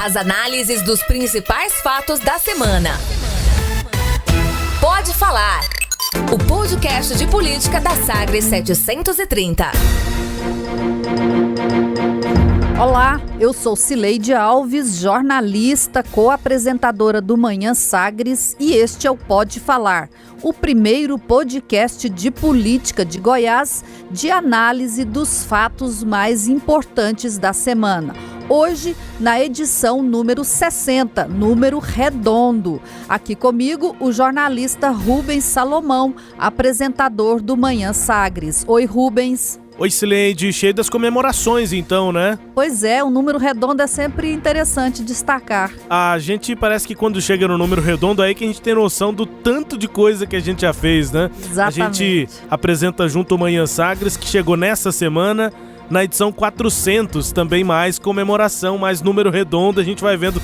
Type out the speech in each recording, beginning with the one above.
As análises dos principais fatos da semana. Pode Falar, o podcast de política da Sagres 730. Olá, eu sou Cileide Alves, jornalista, co-apresentadora do Manhã Sagres, e este é o Pode Falar, o primeiro podcast de política de Goiás de análise dos fatos mais importantes da semana. Hoje, na edição número 60, número redondo. Aqui comigo, o jornalista Rubens Salomão, apresentador do Manhã Sagres. Oi, Rubens. Oi, Cileide, cheio das comemorações então, né? Pois é, o número redondo é sempre interessante destacar. A gente parece que quando chega no número redondo, aí que a gente tem noção do tanto de coisa que a gente já fez, né? Exatamente. A gente apresenta junto o Manhã Sagres, que chegou nessa semana, na edição 400, também mais comemoração, mais número redondo, a gente vai vendo...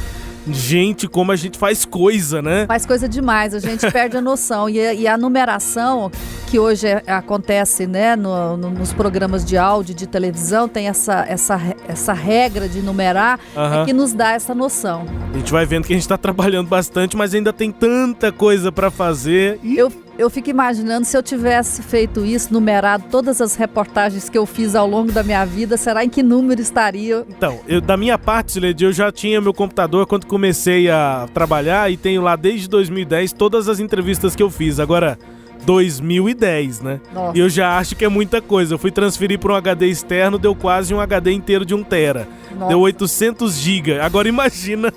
Gente, como a gente faz coisa, né? Faz coisa demais, a gente perde a noção. E a numeração que hoje acontece, né, nos programas de áudio, de televisão, tem essa regra de numerar, é que nos dá essa noção. A gente vai vendo que a gente está trabalhando bastante, mas ainda tem tanta coisa para fazer. Eu fico imaginando, se eu tivesse feito isso, numerado todas as reportagens que eu fiz ao longo da minha vida, será em que número estaria? Então, da minha parte, Cileide, eu já tinha meu computador quando comecei a trabalhar e tenho lá desde 2010 todas as entrevistas que eu fiz. Agora, 2010, né? Nossa. E eu já acho que é muita coisa. Eu fui transferir para um HD externo, deu quase um HD inteiro de 1 tera. Nossa. Deu 800 GB. Agora imagina...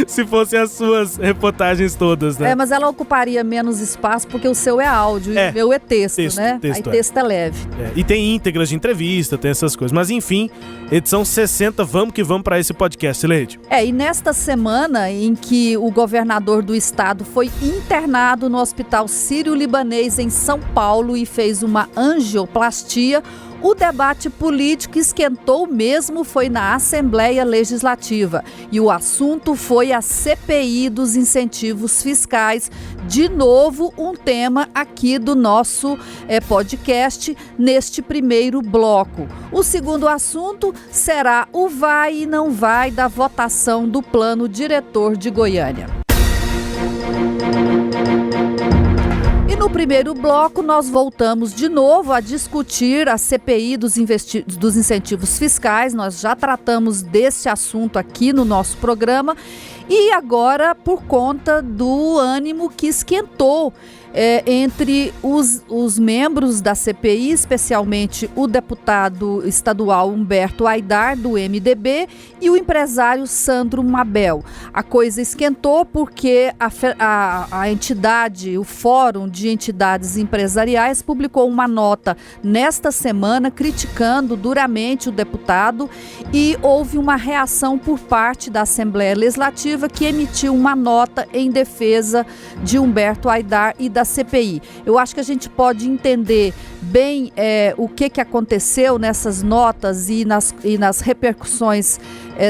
se fossem as suas reportagens todas, né? Mas ela ocuparia menos espaço porque o seu é áudio e o meu é texto, né? Aí texto é leve. E tem íntegras de entrevista, tem essas coisas. Mas enfim, edição 60, vamos que vamos para esse podcast, Leide. E nesta semana em que o governador do estado foi internado no Hospital Sírio-Libanês em São Paulo e fez uma angioplastia, o debate político esquentou mesmo foi na Assembleia Legislativa e o assunto foi a CPI dos incentivos fiscais, de novo um tema aqui do nosso podcast neste primeiro bloco. O segundo assunto será o vai e não vai da votação do Plano Diretor de Goiânia. E no primeiro bloco, nós voltamos de novo a discutir a CPI dos incentivos fiscais. Nós já tratamos desse assunto aqui no nosso programa. E agora, por conta do ânimo que esquentou entre os membros da CPI, especialmente o deputado estadual Humberto Aidar, do MDB, e o empresário Sandro Mabel. A coisa esquentou porque a entidade, o Fórum de Entidades Empresariais, publicou uma nota nesta semana criticando duramente o deputado e houve uma reação por parte da Assembleia Legislativa que emitiu uma nota em defesa de Humberto Aidar e da CPI. Eu acho que a gente pode entender bem o que aconteceu nessas notas e nas repercussões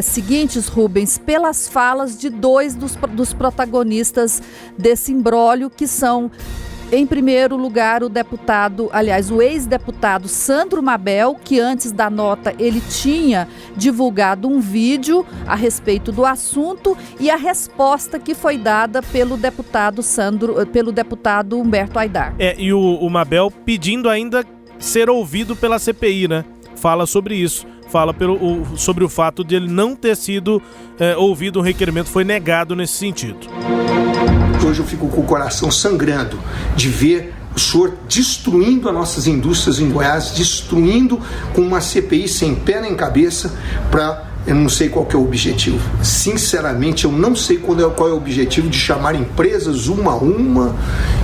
seguintes, Rubens, pelas falas de dois dos protagonistas desse imbróglio, que são, em primeiro lugar, o ex-deputado Sandro Mabel, que antes da nota ele tinha divulgado um vídeo a respeito do assunto, e a resposta que foi dada pelo deputado Humberto Aidar. E o Mabel pedindo ainda ser ouvido pela CPI, né? Fala sobre isso. Fala sobre o fato de ele não ter sido ouvido, o requerimento foi negado nesse sentido. Hoje eu fico com o coração sangrando de ver o senhor destruindo as nossas indústrias em Goiás, destruindo com uma CPI sem pé nem cabeça para... Eu não sei qual que é o objetivo. Sinceramente, eu não sei qual é o objetivo de chamar empresas uma a uma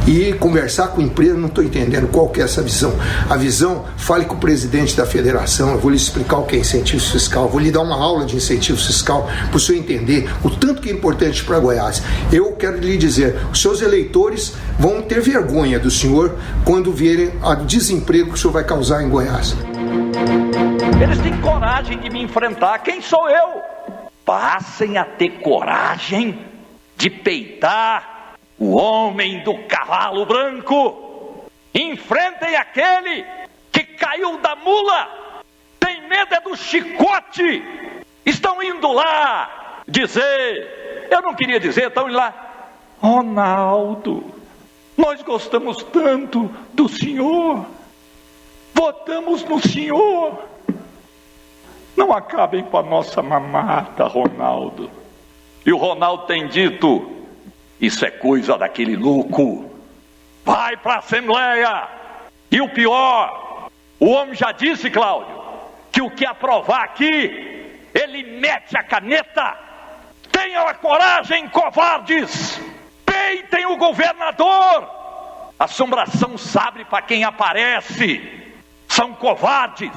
e conversar com empresas. Não estou entendendo qual que é essa visão. A visão, fale com o presidente da federação, eu vou lhe explicar o que é incentivo fiscal, vou lhe dar uma aula de incentivo fiscal para o senhor entender o tanto que é importante para Goiás. Eu quero lhe dizer, os seus eleitores vão ter vergonha do senhor quando verem o desemprego que o senhor vai causar em Goiás. Eles têm coragem de me enfrentar. Quem sou eu? Passem a ter coragem de peitar o homem do cavalo branco. Enfrentem aquele que caiu da mula. Tem medo é do chicote. Estão indo lá dizer, eu não queria dizer, então ele lá, Ronaldo, nós gostamos tanto do senhor, votamos no senhor, não acabem com a nossa mamata, Ronaldo. E o Ronaldo tem dito, isso é coisa daquele louco, vai para a Assembleia. E o pior, o homem já disse, Cláudio, que o que aprovar aqui, ele mete a caneta. Tenham a coragem, covardes, peitem o governador. Assombração sabe para quem aparece, são covardes,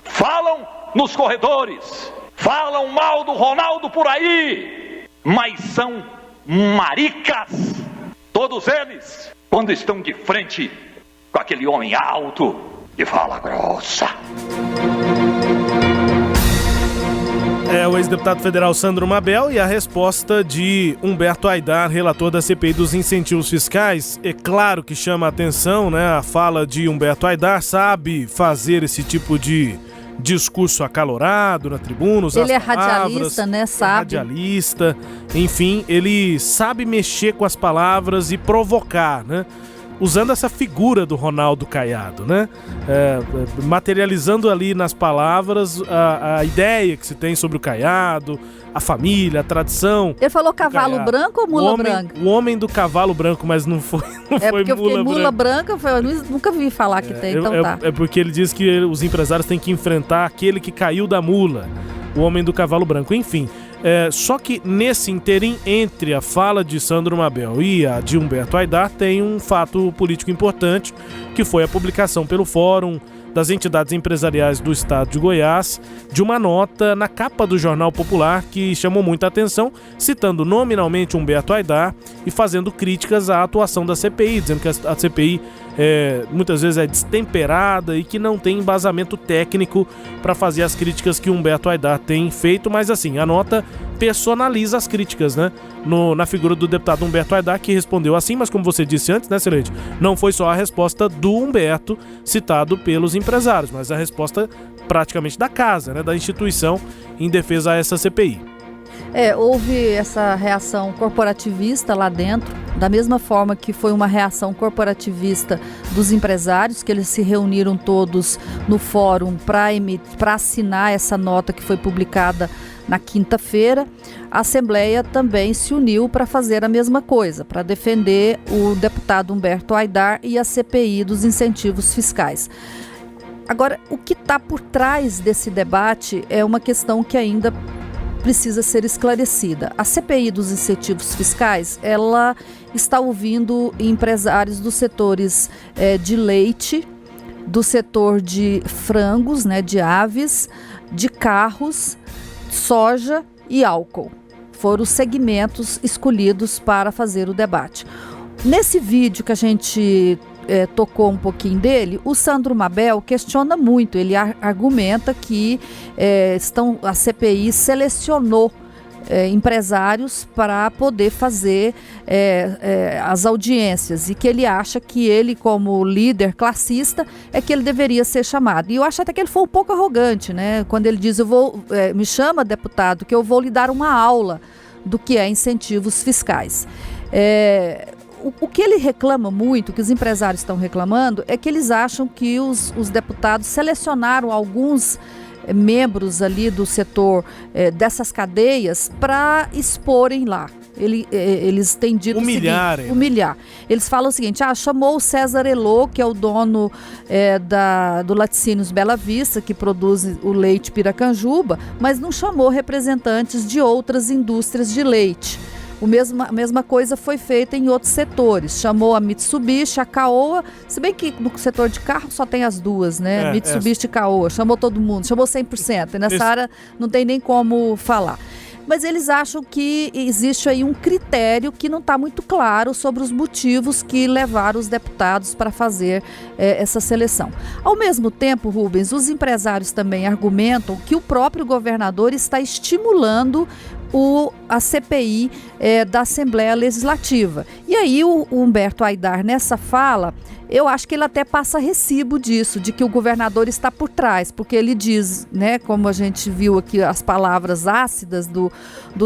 falam nos corredores, falam mal do Ronaldo por aí, mas são maricas, todos eles, quando estão de frente com aquele homem alto de fala grossa. É o ex-deputado federal Sandro Mabel, e a resposta de Humberto Aidar, relator da CPI dos incentivos fiscais. É claro que chama a atenção, né? A fala de Humberto Aidar, sabe fazer esse tipo de discurso acalorado na tribuna, usar ele é palavras, radialista, né? Sabe. Radialista, enfim, ele sabe mexer com as palavras e provocar, né? Usando essa figura do Ronaldo Caiado, né? Materializando ali nas palavras a ideia que se tem sobre o Caiado, a família, a tradição. Ele falou cavalo branco ou mula branca? O homem do cavalo branco, mas não foi porque eu fiquei mula branca, eu nunca vi falar que tem, então tá. É porque ele diz que os empresários têm que enfrentar aquele que caiu da mula, o homem do cavalo branco, enfim. Só que nesse interim, entre a fala de Sandro Mabel e a de Humberto Aidar, tem um fato político importante, que foi a publicação pelo Fórum das Entidades Empresariais do Estado de Goiás de uma nota na capa do Jornal Popular que chamou muita atenção, citando nominalmente Humberto Aidar e fazendo críticas à atuação da CPI, dizendo que a CPI muitas vezes é destemperada e que não tem embasamento técnico para fazer as críticas que Humberto Aidar tem feito, mas assim, a nota personaliza as críticas, né? Na figura do deputado Humberto Aidar, que respondeu assim, mas como você disse antes, né, Celede? Não foi só a resposta do Humberto citado pelos empresários, mas a resposta praticamente da casa, né, da instituição em defesa a essa CPI. Houve essa reação corporativista lá dentro, da mesma forma que foi uma reação corporativista dos empresários, que eles se reuniram todos no fórum para assinar essa nota que foi publicada na quinta-feira. A Assembleia também se uniu para fazer a mesma coisa, para defender o deputado Humberto Aidar e a CPI dos incentivos fiscais. Agora, o que está por trás desse debate é uma questão que ainda precisa ser esclarecida. A CPI dos incentivos fiscais, ela está ouvindo empresários dos setores de leite, do setor de frangos, né, de aves, de carros, soja e álcool. Foram os segmentos escolhidos para fazer o debate. Nesse vídeo que a gente tocou um pouquinho dele, o Sandro Mabel questiona muito, ele argumenta que a CPI selecionou empresários para poder fazer as audiências, e que ele acha que ele, como líder classista, é que ele deveria ser chamado. E eu acho até que ele foi um pouco arrogante, né? Quando ele diz, me chama, deputado, que eu vou lhe dar uma aula do que é incentivos fiscais. O que ele reclama muito, que os empresários estão reclamando, é que eles acham que os deputados selecionaram alguns membros ali do setor dessas cadeias para exporem lá. Eles têm dito humilhar. Eles falam o seguinte, chamou o César Elô, que é o dono do Laticínios Bela Vista, que produz o leite Piracanjuba, mas não chamou representantes de outras indústrias de leite. A mesma coisa foi feita em outros setores. Chamou a Mitsubishi, a Caoa, se bem que no setor de carro só tem as duas, né? Mitsubishi e Caoa. Chamou todo mundo, chamou 100%. E nessa área não tem nem como falar. Mas eles acham que existe aí um critério que não está muito claro sobre os motivos que levaram os deputados para fazer essa seleção. Ao mesmo tempo, Rubens, os empresários também argumentam que o próprio governador está estimulando a CPI da Assembleia Legislativa. E aí o Humberto Aidar, nessa fala, eu acho que ele até passa recibo disso, de que o governador está por trás, porque ele diz, né, como a gente viu aqui as palavras ácidas do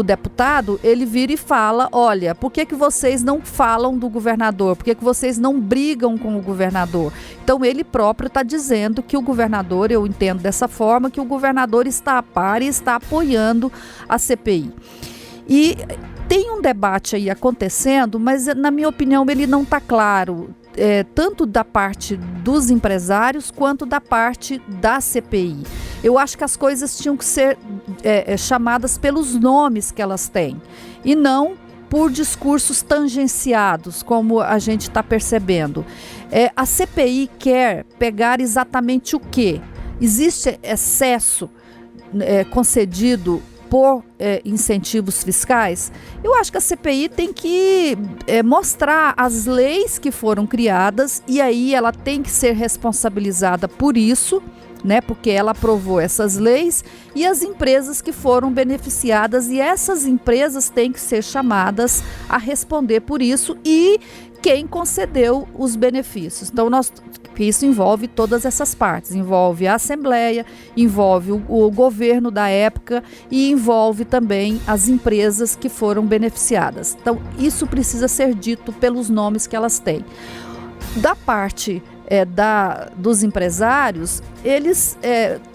deputado, ele vira e fala, olha, por que vocês não falam do governador? Por que vocês não brigam com o governador? Então ele próprio está dizendo que o governador, eu entendo dessa forma, que o governador está a par e está apoiando a CPI. E tem um debate aí acontecendo, mas na minha opinião ele não está claro, tanto da parte dos empresários quanto da parte da CPI. Eu acho que as coisas tinham que ser chamadas pelos nomes que elas têm e não por discursos tangenciados, como a gente está percebendo. A CPI quer pegar exatamente o quê? Existe excesso concedido por incentivos fiscais? Eu acho que a CPI tem que mostrar as leis que foram criadas e aí ela tem que ser responsabilizada por isso, né, porque ela aprovou essas leis, e as empresas que foram beneficiadas, e essas empresas têm que ser chamadas a responder por isso, e quem concedeu os benefícios. Então, isso envolve todas essas partes, envolve a Assembleia, envolve o governo da época e envolve também as empresas que foram beneficiadas. Então, isso precisa ser dito pelos nomes que elas têm. Da parte dos empresários, eles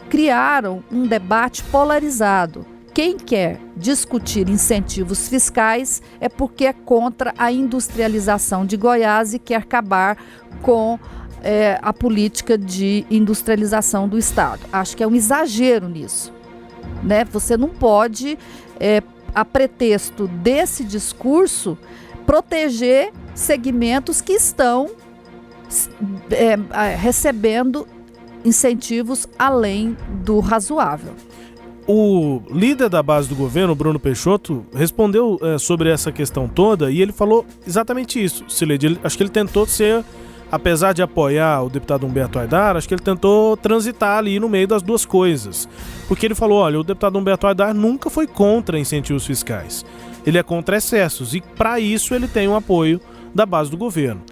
criaram um debate polarizado. Quem quer discutir incentivos fiscais é porque é contra a industrialização de Goiás e quer acabar com a política de industrialização do Estado. Acho que é um exagero nisso, né? Você não pode, a pretexto desse discurso, proteger segmentos que estão recebendo incentivos além do razoável. O líder da base do governo, Bruno Peixoto, respondeu sobre essa questão toda e ele falou exatamente isso. Acho que ele tentou ser, apesar de apoiar o deputado Humberto Aidar, acho que ele tentou transitar ali no meio das duas coisas. Porque ele falou, olha, o deputado Humberto Aidar nunca foi contra incentivos fiscais. Ele é contra excessos e para isso ele tem o apoio da base do governo,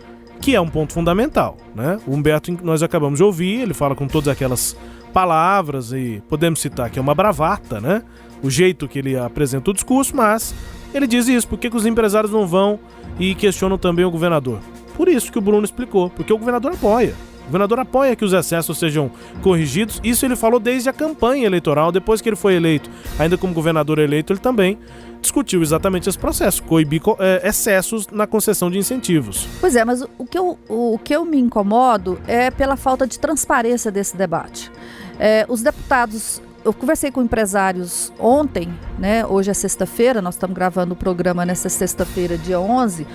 que é um ponto fundamental, né? O Humberto, nós acabamos de ouvir, ele fala com todas aquelas palavras e podemos citar que é uma bravata, né? O jeito que ele apresenta o discurso, mas ele diz isso, por que os empresários não vão e questionam também o governador? Por isso que o Bruno explicou, porque o governador apoia. O governador apoia que os excessos sejam corrigidos. Isso ele falou desde a campanha eleitoral, depois que ele foi eleito. Ainda como governador eleito, ele também discutiu exatamente esse processo, coibir excessos na concessão de incentivos. Pois é, mas o que eu me incomodo é pela falta de transparência desse debate. Os deputados... Eu conversei com empresários ontem, né? Hoje é sexta-feira, nós estamos gravando o programa nessa sexta-feira, dia 11.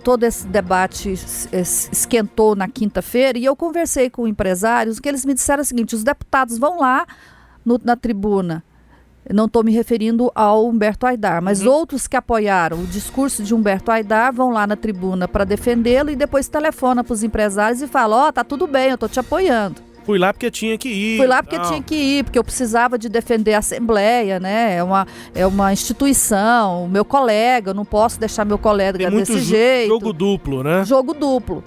Todo esse debate esquentou na quinta-feira e eu conversei com empresários, que eles me disseram o seguinte: os deputados vão lá na tribuna, não estou me referindo ao Humberto Aidar, mas outros que apoiaram o discurso de Humberto Aidar vão lá na tribuna para defendê-lo e depois telefona para os empresários e fala, tá tudo bem, eu estou te apoiando. Fui lá porque tinha que ir. Tinha que ir, porque eu precisava de defender a Assembleia, né? É uma instituição, o meu colega, eu não posso deixar meu colega desse jeito. Jogo duplo, né? Jogo duplo.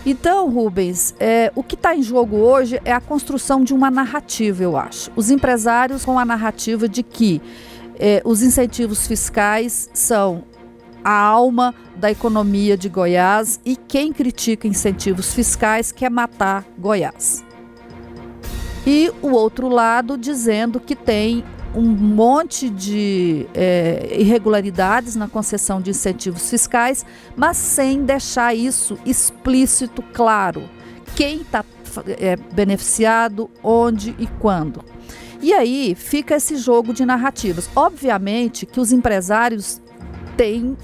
Então, Rubens, o que está em jogo hoje é a construção de uma narrativa, eu acho. Os empresários com a narrativa de que os incentivos fiscais são a alma da economia de Goiás e quem critica incentivos fiscais quer matar Goiás. E o outro lado dizendo que tem um monte de irregularidades na concessão de incentivos fiscais, mas sem deixar isso explícito, claro. Quem está beneficiado, onde e quando. E aí fica esse jogo de narrativas. Obviamente que os empresários têm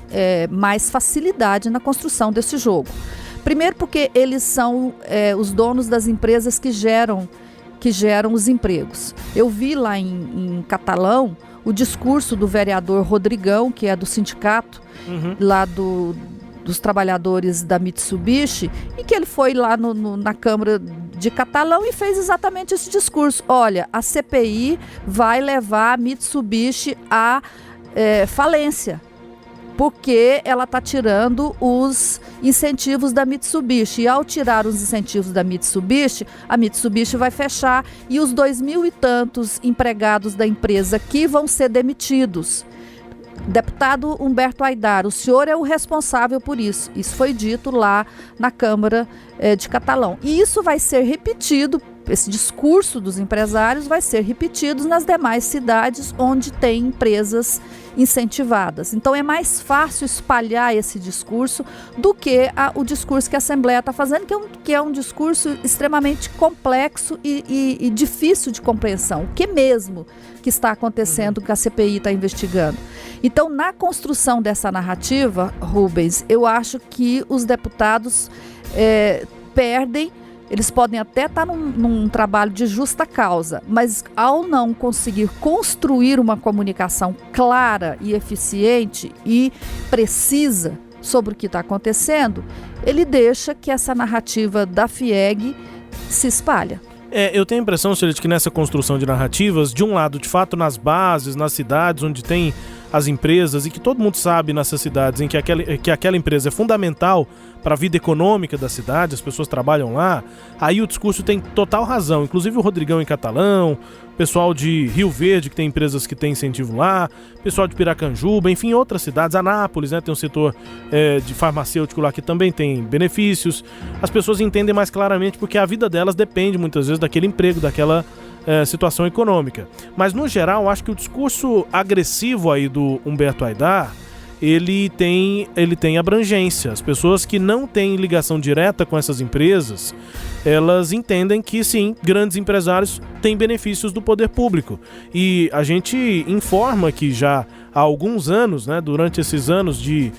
mais facilidade na construção desse jogo. Primeiro porque eles são os donos das empresas que geram os empregos. Eu vi lá em Catalão o discurso do vereador Rodrigão, que é do sindicato, lá dos trabalhadores da Mitsubishi, e que ele foi lá na Câmara de Catalão e fez exatamente esse discurso. Olha, a CPI vai levar a Mitsubishi a falência, porque ela está tirando os incentivos da Mitsubishi. E ao tirar os incentivos da Mitsubishi, a Mitsubishi vai fechar e os 2.000 e tantos empregados da empresa aqui vão ser demitidos. Deputado Humberto Haidar, o senhor é o responsável por isso. Isso foi dito lá na Câmara de Catalão. E isso vai ser repetido, esse discurso dos empresários vai ser repetido nas demais cidades onde tem empresas incentivadas. Então é mais fácil espalhar esse discurso do que o discurso que a Assembleia está fazendo, que é um discurso extremamente complexo e difícil de compreensão. O que mesmo que está acontecendo que a CPI está investigando? Então, na construção dessa narrativa, Rubens, eu acho que os deputados perdem. Eles podem até estar num trabalho de justa causa, mas ao não conseguir construir uma comunicação clara e eficiente e precisa sobre o que está acontecendo, ele deixa que essa narrativa da FIEG se espalha. Eu tenho a impressão, Cília, de que nessa construção de narrativas, de um lado, de fato, nas bases, nas cidades onde tem as empresas, e que todo mundo sabe nessas cidades em que aquela empresa é fundamental para a vida econômica da cidade, as pessoas trabalham lá, aí o discurso tem total razão. Inclusive o Rodrigão em Catalão, o pessoal de Rio Verde, que tem empresas que têm incentivo lá, o pessoal de Piracanjuba, enfim, outras cidades, Anápolis, né, tem um setor de farmacêutico lá que também tem benefícios. As pessoas entendem mais claramente porque a vida delas depende muitas vezes daquele emprego, daquela situação econômica. Mas no geral, acho que o discurso agressivo aí do Humberto Haidar, ele tem abrangência. As pessoas que não têm ligação direta com essas empresas, elas entendem que sim, grandes empresários têm benefícios do poder público. E a gente informa que já há alguns anos, né, durante esses anos de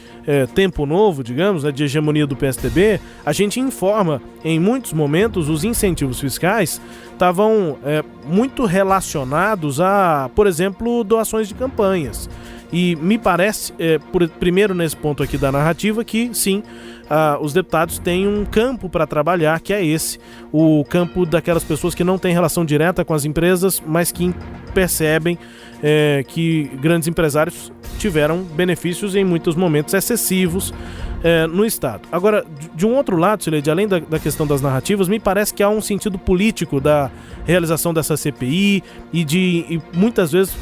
tempo novo, digamos, né, de hegemonia do PSDB, a gente informa em muitos momentos os incentivos fiscais estavam muito relacionados a, por exemplo, doações de campanhas. E me parece, primeiro nesse ponto aqui da narrativa, que sim, os deputados têm um campo para trabalhar, que é esse, o campo daquelas pessoas que não têm relação direta com as empresas, mas que percebem que grandes empresários tiveram benefícios em muitos momentos excessivos no Estado. Agora, de um outro lado, Sileide, além da questão das narrativas, me parece que há um sentido político da realização dessa CPI e muitas vezes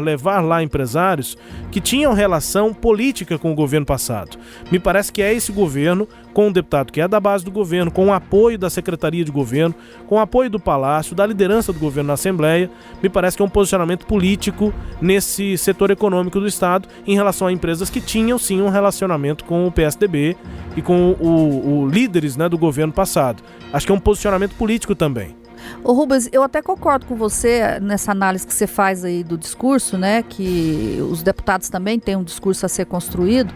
levar lá empresários que tinham relação política com o governo passado. Me parece que é esse governo, com um deputado que é da base do governo, com o apoio da Secretaria de Governo, com o apoio do Palácio, da liderança do governo na Assembleia, me parece que é um posicionamento político nesse setor econômico do Estado em relação a empresas que tinham sim um relacionamento com o PSDB e com os líderes, né, do governo passado. Acho que é um posicionamento político também. Ô Rubens, eu até concordo com você nessa análise que você faz aí do discurso, né, que os deputados também têm um discurso a ser construído,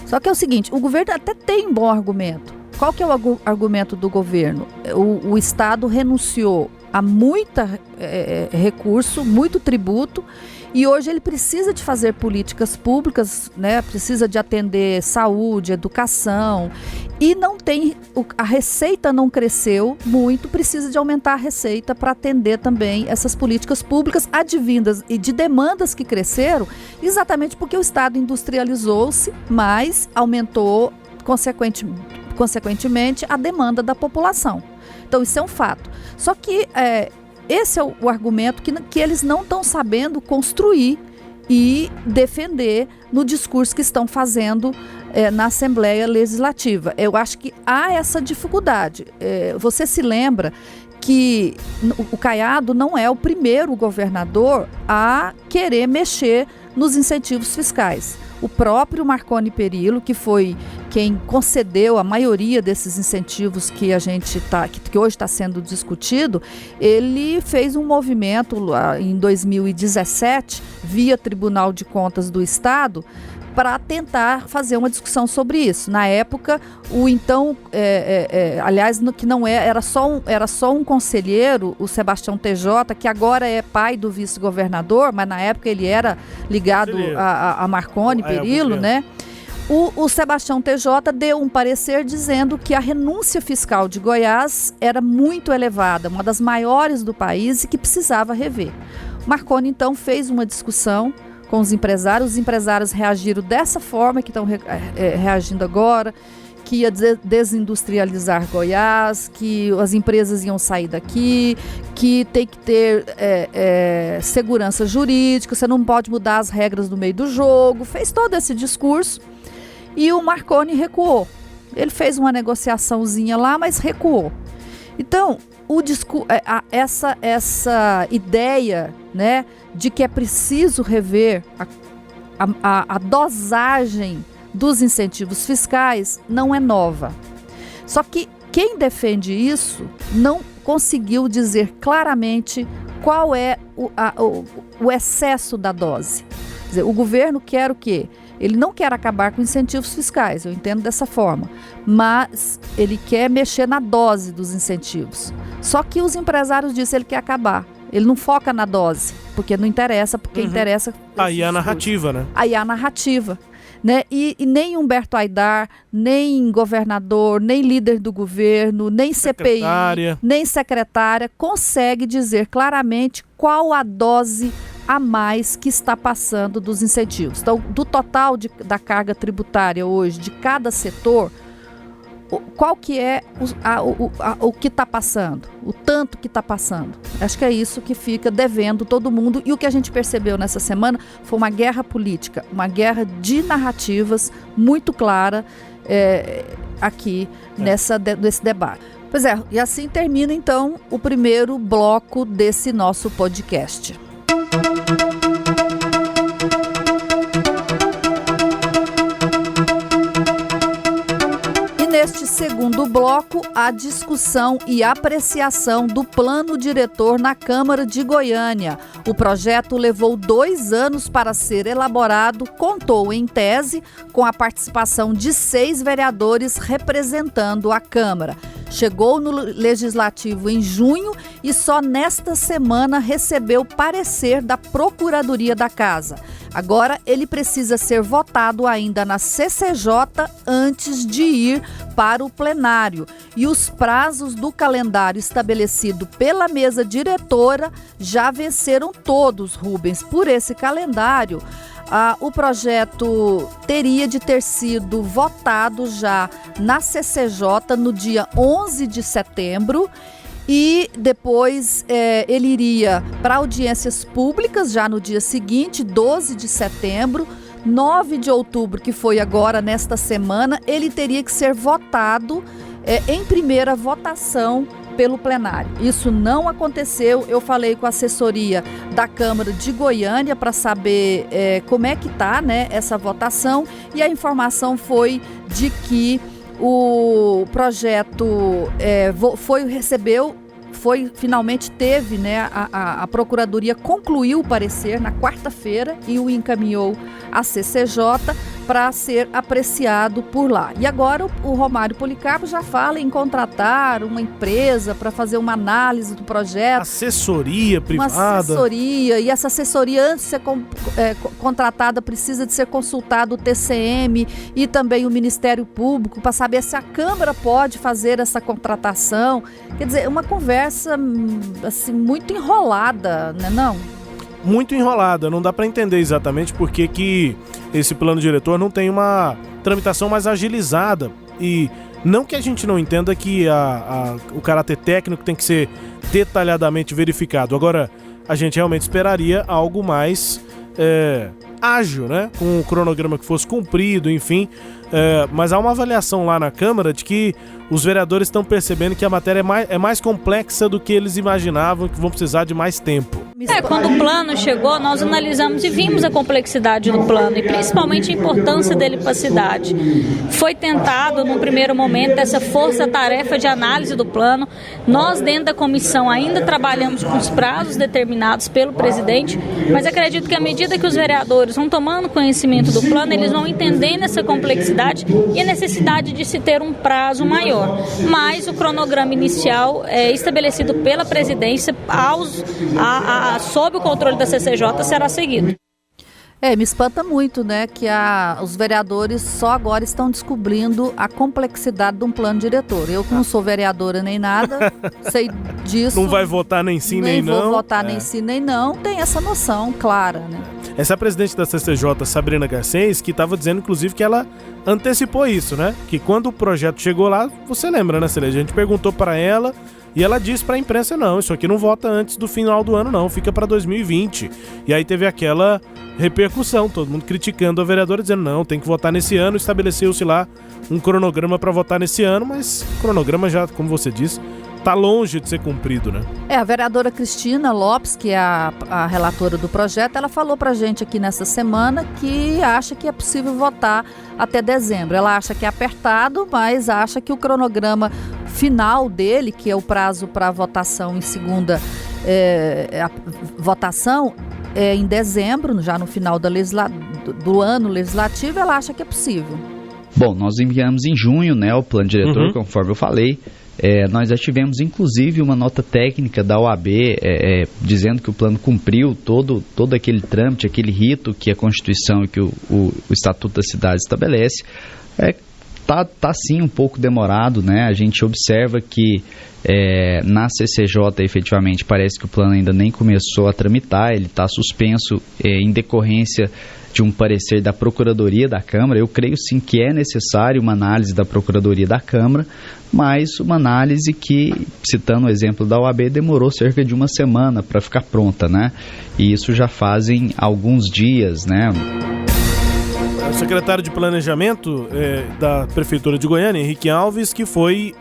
só que é o seguinte, o governo até tem um bom argumento. Qual que é o argumento do governo? O Estado renunciou a muito recurso, muito tributo, e hoje ele precisa de fazer políticas públicas, né? Precisa de atender saúde, educação, e não tem, a receita não cresceu muito, precisa de aumentar a receita para atender também essas políticas públicas advindas e de demandas que cresceram, exatamente porque o Estado industrializou-se, mas aumentou consequentemente a demanda da população. Então isso é um fato. Só que esse é o argumento que eles não estão sabendo construir e defender no discurso que estão fazendo na Assembleia Legislativa. Eu acho que há essa dificuldade. Você se lembra que o Caiado não é o primeiro governador a querer mexer nos incentivos fiscais. O próprio Marconi Perillo, que foi quem concedeu a maioria desses incentivos que que hoje está sendo discutido, ele fez um movimento em 2017, via Tribunal de Contas do Estado, para tentar fazer uma discussão sobre isso. Na época, o então, aliás, que não era só um conselheiro, o Sebastião TJ, que agora é pai do vice-governador, mas na época ele era ligado a Marconi Perillo, né? O Sebastião TJ deu um parecer dizendo que a renúncia fiscal de Goiás era muito elevada, uma das maiores do país e que precisava rever. Marconi, então, fez uma discussão com os empresários reagiram dessa forma que estão reagindo agora, que ia desindustrializar Goiás, que as empresas iam sair daqui, que tem que ter segurança jurídica, você não pode mudar as regras no meio do jogo, fez todo esse discurso e o Marconi recuou. Ele fez uma negociaçãozinha lá, mas recuou. Então, essa ideia, né, de que é preciso rever a dosagem dos incentivos fiscais não é nova. Só que quem defende isso não conseguiu dizer claramente qual é o excesso da dose. Quer dizer, o governo quer o quê? Ele não quer acabar com incentivos fiscais, eu entendo dessa forma, mas ele quer mexer na dose dos incentivos. Só que os empresários dizem que ele quer acabar. Ele não foca na dose, porque não interessa, porque interessa... Aí é a narrativa, né? Aí é a narrativa. Né? E nem Humberto Aidar, nem governador, nem líder do governo, nem CPI, nem secretária consegue dizer claramente qual a dose a mais que está passando dos incentivos. Então, do total da carga tributária hoje, de cada setor, qual que é o que está passando, o tanto que está passando. Acho que é isso que fica devendo todo mundo. E o que a gente percebeu nessa semana foi uma guerra política, uma guerra de narrativas muito clara aqui nesse debate. Pois é, e assim termina então o primeiro bloco desse nosso podcast. Neste segundo bloco, a discussão e apreciação do plano diretor na Câmara de Goiânia. O projeto levou 2 anos para ser elaborado, contou, em tese, com a participação de 6 vereadores representando a Câmara. Chegou no Legislativo em junho e só nesta semana recebeu parecer da Procuradoria da Casa. Agora ele precisa ser votado ainda na CCJ antes de ir para o plenário. E os prazos do calendário estabelecido pela mesa diretora já venceram todos, Rubens. Por esse calendário, o projeto teria de ter sido votado já na CCJ no dia 11 de setembro. E depois ele iria para audiências públicas já no dia seguinte, 12 de setembro, 9 de outubro, que foi agora nesta semana, ele teria que ser votado em primeira votação pelo plenário. Isso não aconteceu. Eu falei com a assessoria da Câmara de Goiânia para saber como é que está, né, essa votação, e a informação foi de que o projeto finalmente teve, né, a Procuradoria concluiu o parecer na quarta-feira e o encaminhou à CCJ para ser apreciado por lá. E agora o Romário Policarpo já fala em contratar uma empresa para fazer uma análise do projeto. Assessoria privada. Uma assessoria, e essa assessoria, antes de ser contratada, precisa de ser consultado o TCM e também o Ministério Público para saber se a Câmara pode fazer essa contratação. Quer dizer, uma conversa assim, muito enrolada, né, não? Muito enrolada, não dá para entender exatamente por que esse plano diretor não tem uma tramitação mais agilizada. E não que a gente não entenda que o caráter técnico tem que ser detalhadamente verificado. Agora, a gente realmente esperaria algo mais ágil, né? Com um cronograma que fosse cumprido, enfim. Mas há uma avaliação lá na Câmara de que os vereadores estão percebendo que a matéria é mais complexa do que eles imaginavam, que vão precisar de mais tempo. Quando o plano chegou, nós analisamos e vimos a complexidade do plano e principalmente a importância dele para a cidade. Foi tentado, num primeiro momento, essa força-tarefa de análise do plano. Nós, dentro da comissão, ainda trabalhamos com os prazos determinados pelo presidente, mas acredito que à medida que os vereadores vão tomando conhecimento do plano, eles vão entendendo essa complexidade e a necessidade de se ter um prazo maior. Mas o cronograma inicial estabelecido pela presidência sob o controle da CCJ será seguido. Me espanta muito, né, que os vereadores só agora estão descobrindo a complexidade de um plano diretor. Eu, que não sou vereadora nem nada, sei disso. Não vai votar nem sim nem não. Nem vou votar nem sim nem não, tem essa noção clara, né? Essa é a presidente da CCJ, Sabrina Garcês, que estava dizendo, inclusive, que ela antecipou isso, né? Que quando o projeto chegou lá, você lembra, né, Célia? A gente perguntou para ela e ela disse para a imprensa, não, isso aqui não vota antes do final do ano, não, fica para 2020. E aí teve aquela repercussão, todo mundo criticando a vereadora, dizendo, não, tem que votar nesse ano, estabeleceu-se lá um cronograma para votar nesse ano, mas o cronograma já, como você disse, está longe de ser cumprido, né? A vereadora Cristina Lopes, que é a relatora do projeto, ela falou pra gente aqui nessa semana que acha que é possível votar até dezembro. Ela acha que é apertado, mas acha que o cronograma final dele, que é o prazo para votação em segunda votação, é em dezembro, já no final do ano legislativo, ela acha que é possível. Bom, nós enviamos em junho, né, o plano diretor, conforme eu falei. Nós já tivemos, inclusive, uma nota técnica da OAB dizendo que o plano cumpriu todo aquele trâmite, aquele rito que a Constituição e que o Estatuto da Cidade estabelece. Tá sim um pouco demorado, né? A gente observa que na CCJ, efetivamente, parece que o plano ainda nem começou a tramitar, ele está suspenso em decorrência de um parecer da Procuradoria da Câmara. Eu creio sim que é necessário uma análise da Procuradoria da Câmara, mas uma análise que, citando o exemplo da OAB, demorou cerca de uma semana para ficar pronta, né? E isso já fazem alguns dias, né? O secretário de Planejamento da Prefeitura de Goiânia, Henrique Alves, que foi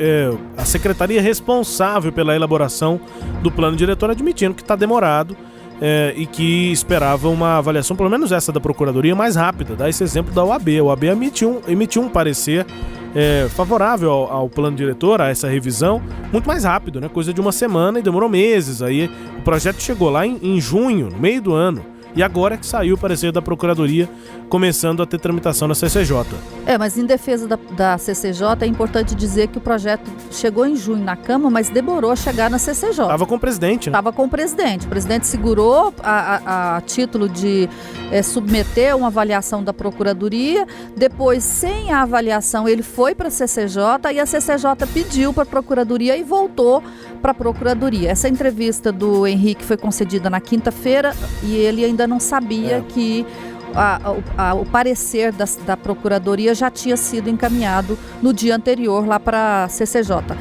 a secretaria responsável pela elaboração do plano diretor, admitindo que está demorado e que esperava uma avaliação, pelo menos essa da Procuradoria, mais rápida. Dá esse exemplo da OAB. A OAB emitiu um parecer favorável ao plano diretor, a essa revisão, muito mais rápido, né? Coisa de uma semana, e demorou meses. Aí o projeto chegou lá em junho, no meio do ano. E agora é que saiu o parecer da Procuradoria, começando a ter tramitação na CCJ. Mas em defesa da CCJ, é importante dizer que o projeto chegou em junho na Câmara, mas demorou a chegar na CCJ. Estava com o presidente, né? Estava com o presidente. O presidente segurou a título de submeter uma avaliação da Procuradoria. Depois, sem a avaliação, ele foi para a CCJ e a CCJ pediu para a Procuradoria e voltou para a Procuradoria. Essa entrevista do Henrique foi concedida na quinta-feira e ele ainda não sabia que o parecer da Procuradoria já tinha sido encaminhado no dia anterior lá para a CCJ.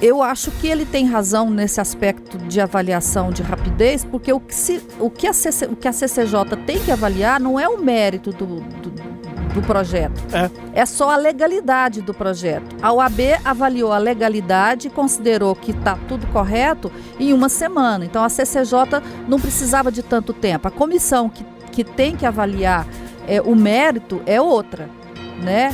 Eu acho que ele tem razão nesse aspecto de avaliação de rapidez, porque o que a CCJ tem que avaliar não é o mérito do projeto. É só a legalidade do projeto. A OAB avaliou a legalidade e considerou que está tudo correto em uma semana. Então a CCJ não precisava de tanto tempo. A comissão que tem que avaliar o mérito é outra, né?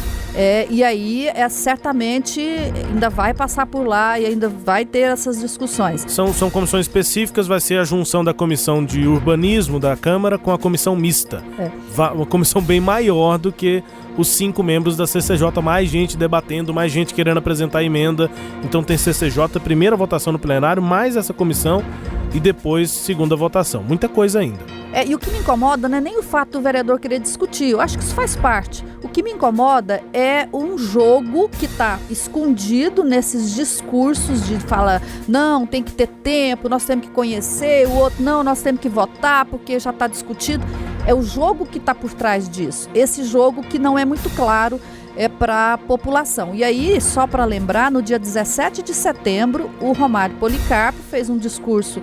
E aí certamente ainda vai passar por lá e ainda vai ter essas discussões. São comissões específicas, vai ser a junção da Comissão de Urbanismo da Câmara com a Comissão Mista. Uma comissão bem maior do que os 5 membros da CCJ, mais gente debatendo, mais gente querendo apresentar emenda. Então tem CCJ, primeira votação no plenário, mais essa comissão e depois segunda votação. Muita coisa ainda. E o que me incomoda não é nem o fato do vereador querer discutir, eu acho que isso faz parte. O que me incomoda é um jogo que está escondido nesses discursos de falar, não, tem que ter tempo, nós temos que conhecer, o outro, não, nós temos que votar porque já está discutido. É o jogo que está por trás disso, esse jogo que não é muito claro para a população. E aí, só para lembrar, no dia 17 de setembro, o Romário Policarpo fez um discurso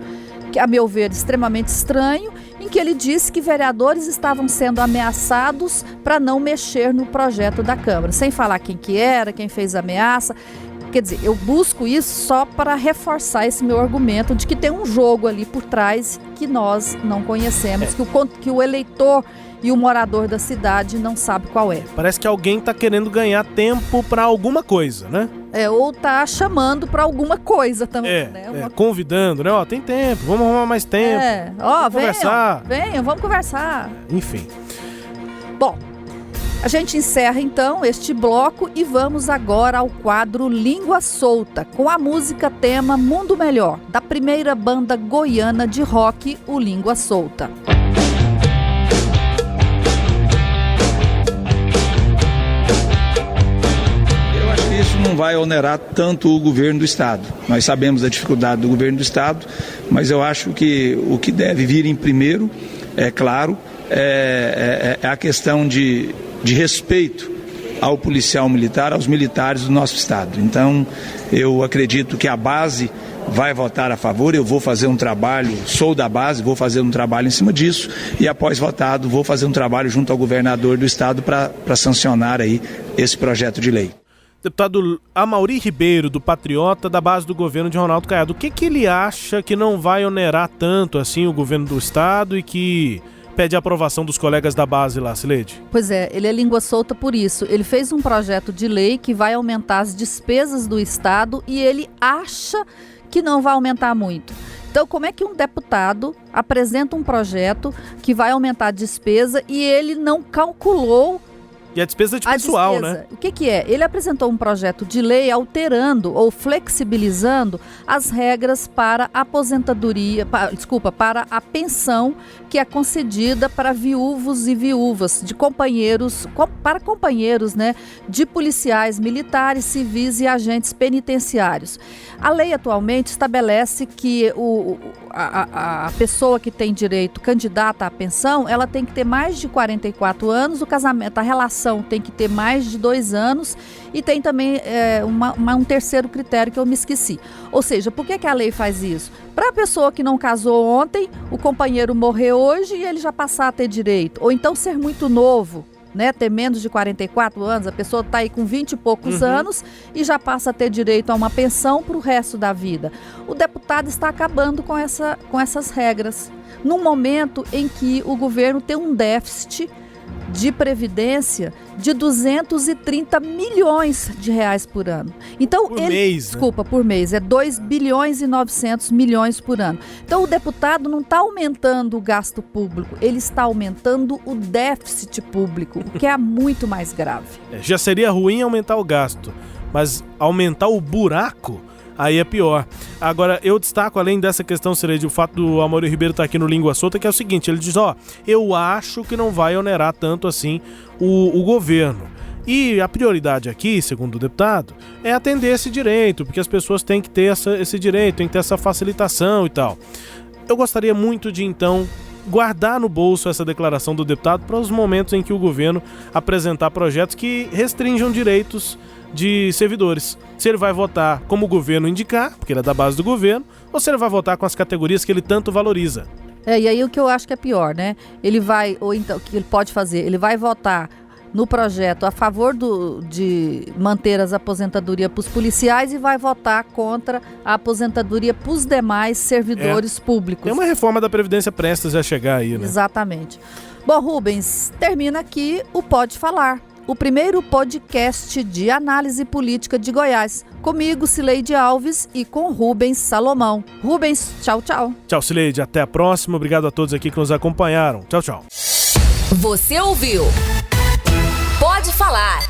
que, a meu ver, extremamente estranho, em que ele disse que vereadores estavam sendo ameaçados para não mexer no projeto da Câmara, sem falar quem que era, quem fez a ameaça. Quer dizer, eu busco isso só para reforçar esse meu argumento de que tem um jogo ali por trás que nós não conhecemos, que o eleitor e o morador da cidade não sabe qual é. Parece que alguém está querendo ganhar tempo para alguma coisa, né? Ou está chamando para alguma coisa também, né? Convidando, né? Tem tempo, vamos arrumar mais tempo. Vamos conversar. Venham, vamos conversar. Enfim. Bom, a gente encerra então este bloco e vamos agora ao quadro Língua Solta, com a música tema Mundo Melhor, da primeira banda goiana de rock, o Língua Solta. Isso não vai onerar tanto o governo do Estado. Nós sabemos a dificuldade do governo do Estado, mas eu acho que o que deve vir em primeiro é claro, é a questão de respeito ao policial militar, aos militares do nosso Estado. Então, eu acredito que a base vai votar a favor, eu vou fazer um trabalho, sou da base, vou fazer um trabalho em cima disso e após votado vou fazer um trabalho junto ao governador do Estado para sancionar aí esse projeto de lei. Deputado Amaury Ribeiro, do Patriota, da base do governo de Ronaldo Caiado, o que ele acha que não vai onerar tanto assim o governo do Estado e que pede a aprovação dos colegas da base lá, Cileide? Pois é, ele é língua solta por isso. Ele fez um projeto de lei que vai aumentar as despesas do Estado e ele acha que não vai aumentar muito. Então, como é que um deputado apresenta um projeto que vai aumentar a despesa e ele não calculou e a despesa de pessoal, né? O que é? Ele apresentou um projeto de lei alterando ou flexibilizando as regras para a aposentadoria, para a pensão que é concedida para viúvos e viúvas de companheiros, para companheiros, né, de policiais militares, civis e agentes penitenciários. A lei atualmente estabelece que a pessoa que tem direito, candidata à pensão, ela tem que ter mais de 44 anos, o casamento, a relação tem que ter mais de 2 anos e tem também um terceiro critério que eu me esqueci. Ou seja, por que a lei faz isso? Para a pessoa que não casou ontem, o companheiro morrer hoje e ele já passar a ter direito. Ou então ser muito novo, né, ter menos de 44 anos, a pessoa está aí com 20 e poucos anos e já passa a ter direito a uma pensão para o resto da vida. O deputado está acabando com essas regras, num momento em que o governo tem um déficit de previdência de 230 milhões de reais por ano. Então, por mês, desculpa, por mês, é 2 bilhões e 900 milhões por ano. Então, o deputado não está aumentando o gasto público, ele está aumentando o déficit público, o que é muito mais grave. Já seria ruim aumentar o gasto, mas aumentar o buraco, aí é pior. Agora, eu destaco, além dessa questão, Cileide, o fato do Amaury Ribeiro estar aqui no Língua Solta, que é o seguinte, ele diz, eu acho que não vai onerar tanto assim o governo. E a prioridade aqui, segundo o deputado, é atender esse direito, porque as pessoas têm que ter esse direito, têm que ter essa facilitação e tal. Eu gostaria muito de, então, guardar no bolso essa declaração do deputado para os momentos em que o governo apresentar projetos que restringam direitos de servidores. Se ele vai votar como o governo indicar, porque ele é da base do governo, ou se ele vai votar com as categorias que ele tanto valoriza. E aí o que eu acho que é pior, né? Ele vai, ou então, o que ele pode fazer? Ele vai votar no projeto a favor de manter as aposentadorias para os policiais e vai votar contra a aposentadoria para os demais servidores públicos. Tem uma reforma da Previdência prestes a chegar aí, né? Exatamente. Bom, Rubens, termina aqui o Pode Falar, o primeiro podcast de análise política de Goiás. Comigo, Cileide Alves, e com Rubens Salomão. Rubens, tchau, tchau. Tchau, Cileide. Até a próxima. Obrigado a todos aqui que nos acompanharam. Tchau, tchau. Você ouviu Pode Falar,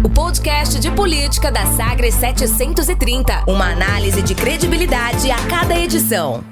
o podcast de política da Sagres 730. Uma análise de credibilidade a cada edição.